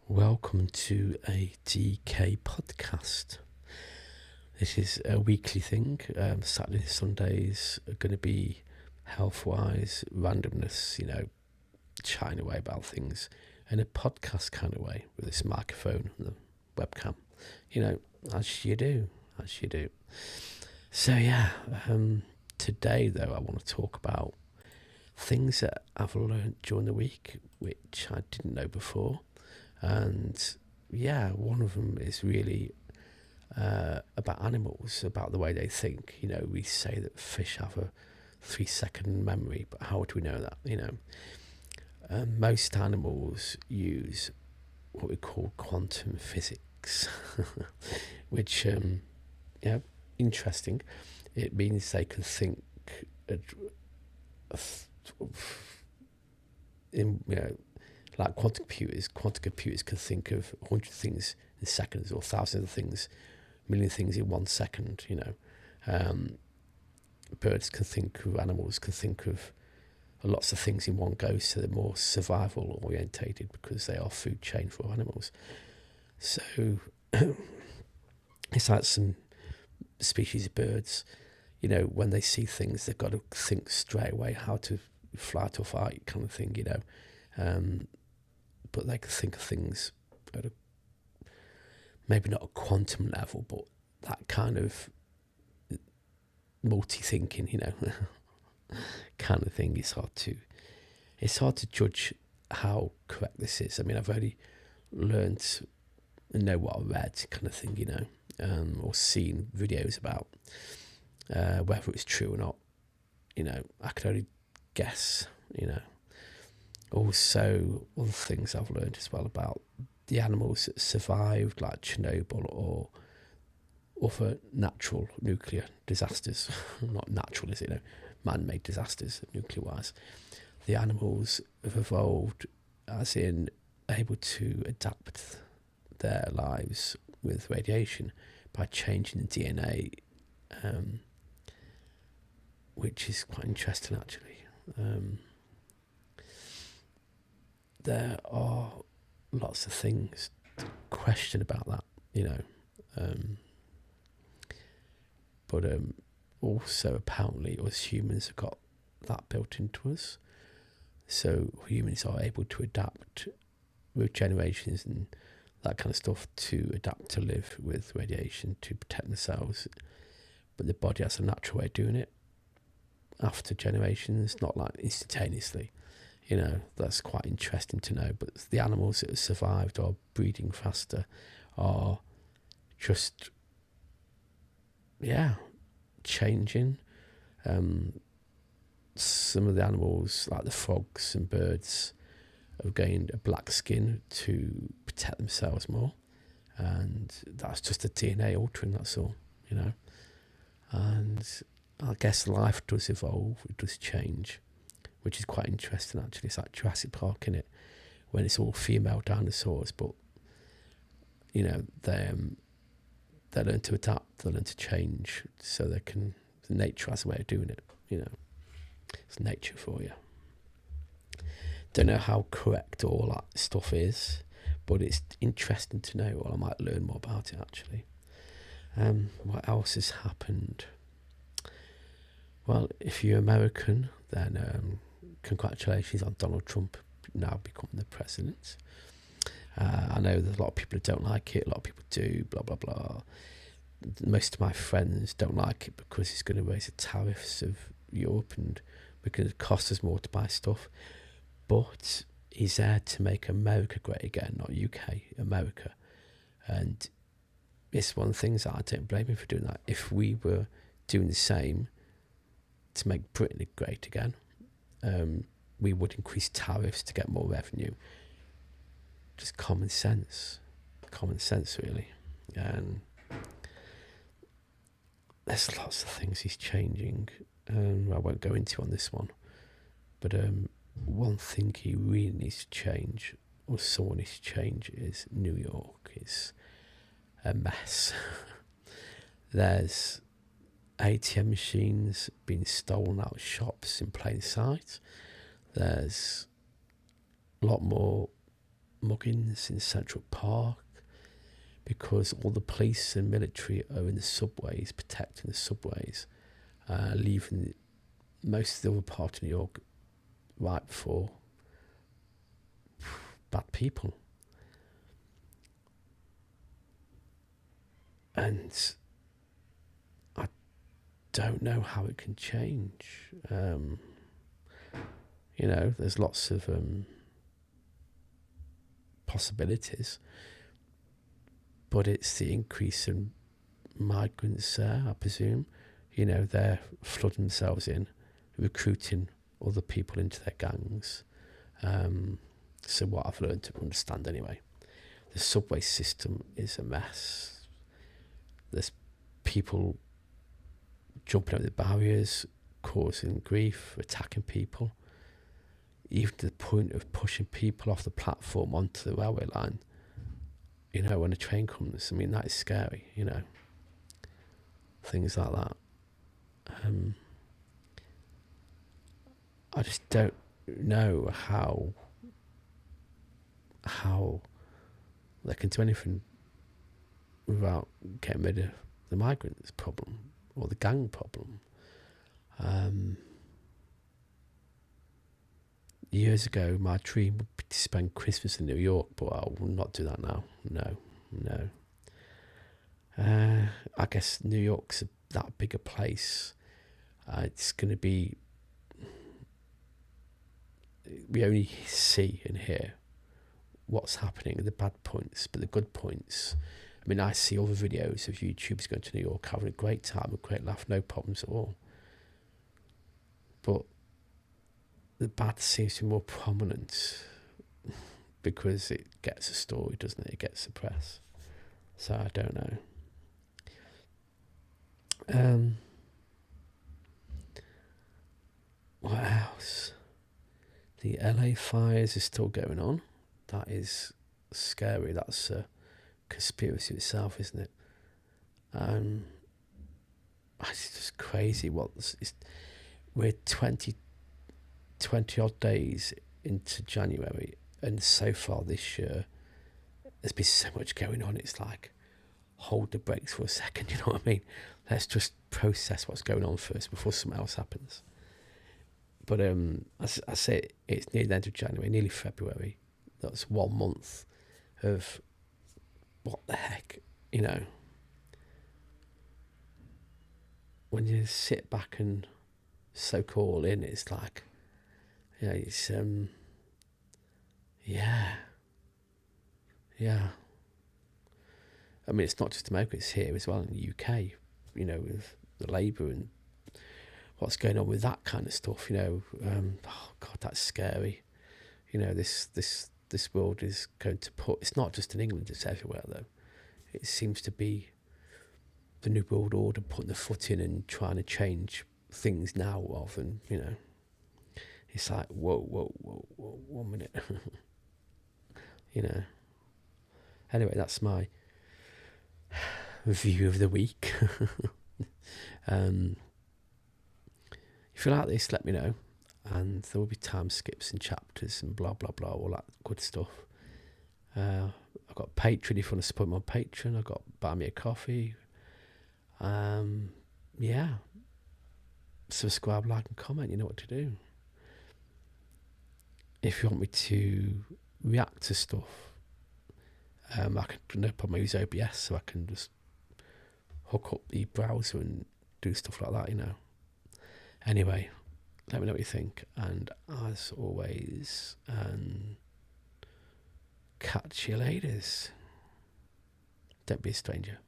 Welcome to a DK podcast. This is a weekly thing. Saturdays, Sundays are going to be health-wise, randomness, chatting away about things in a podcast kind of way with this microphone and the webcam, as you do. So today though I want to talk about things that I've learned during the week which I didn't know before. And one of them is really about animals, about the way they think. We say that fish have a 3-second memory, but how do we know that? Most animals use what we call quantum physics, which, interesting. It means they can think like quantum computers can think of 100 things in seconds or thousands of things, a million things in 1 second, Birds can think of, animals can think of lots of things in one go, so they're more survival orientated because they are food chain for animals. So it's like some species of birds, when they see things, they've got to think straight away how to flight or fight kind of thing, but they can think of things at maybe not a quantum level, but that kind of multi-thinking, kind of thing. It's hard to judge how correct this is. I mean, I've only learned and know what I read, kind of thing, or seen videos about whether it's true or not. I can only guess. Also, other things I've learned as well about the animals that survived, like Chernobyl or other natural nuclear disasters. Not natural, is it? Man-made disasters, nuclear-wise. The animals have evolved as in able to adapt their lives with radiation by changing the DNA, which is quite interesting, actually. There are lots of things to question about that, but also apparently us humans have got that built into us. So humans are able to adapt with generations and that kind of stuff, to adapt to live with radiation to protect themselves. But the body has a natural way of doing it after generations, not like instantaneously. That's quite interesting to know. But the animals that have survived or breeding faster are just, changing. Some of the animals, like the frogs and birds, have gained a black skin to protect themselves more. And that's just the DNA altering, that's all, And I guess life does evolve, it does change, which is quite interesting, actually. It's like Jurassic Park, isn't it? When it's all female dinosaurs, but, they learn to adapt, they learn to change, so they can, nature has a way of doing it, It's nature for you. Don't know how correct all that stuff is, but it's interesting to know, or I might learn more about it, actually. What else has happened? Well, if you're American, then congratulations on Donald Trump now becoming the president. I know there's a lot of people who don't like it, a lot of people do, blah, blah, blah. Most of my friends don't like it because it's going to raise the tariffs of Europe and because it costs us more to buy stuff. But he's there to make America great again, not UK, America. And it's one of the things that I don't blame him for doing that. If we were doing the same to make Britain great again, we would increase tariffs to get more revenue. Just common sense, really. And there's lots of things he's changing. I won't go into on this one, but one thing he really needs to change, or someone needs to change, is New York is a mess. There's ATM machines being stolen out of shops in plain sight. There's a lot more muggings in Central Park because all the police and military are in the subways, protecting the subways, leaving most of the other part of New York right for bad people. And I don't know how it can change. There's lots of possibilities, but it's the increase in migrants there, I presume. They're flooding themselves in, recruiting other people into their gangs. So what I've learned to understand anyway, the subway system is a mess. There's people jumping over the barriers, causing grief, attacking people, even to the point of pushing people off the platform onto the railway line. When a train comes, that is scary, things like that. I just don't know how they can do anything without getting rid of the migrants problem or the gang problem. Years ago, my dream would be to spend Christmas in New York, but I will not do that now. No. I guess New York's that big a place. It's going to be... We only see and hear what's happening, the bad points, but the good points... I see other videos of YouTubers going to New York, having a great time, a great laugh, no problems at all. But the bad seems to be more prominent because it gets a story, doesn't it? It gets the press. So I don't know. What else? The LA fires is still going on. That is scary. That's a conspiracy itself, isn't it? It's just crazy. We're 20 odd days into January, and so far this year there's been so much going on. It's like, hold the brakes for a second, you know what I mean? Let's just process what's going on first before something else happens. But as I say, it's near the end of January, nearly February. That's 1 month of what the heck, When you sit back and soak all in, it's like, it's yeah. It's not just America, it's here as well in the UK, with the Labour and what's going on with that kind of stuff, oh God, that's scary. This world is going to it's not just in England, it's everywhere though. It seems to be the New World Order putting the foot in and trying to change things now rather than, it's like, whoa, 1 minute. Anyway, that's my review of the week. If you like this, let me know. And there will be time skips and chapters and blah, blah, blah, all that good stuff. I've got Patreon if you want to support me on Patreon. I've got Buy Me a Coffee. Subscribe, like and comment. You know what to do. If you want me to react to stuff, I can, no problem, I use OBS, so I can just hook up the browser and do stuff like that, Anyway, let me know what you think, and as always, catch you later. Don't be a stranger.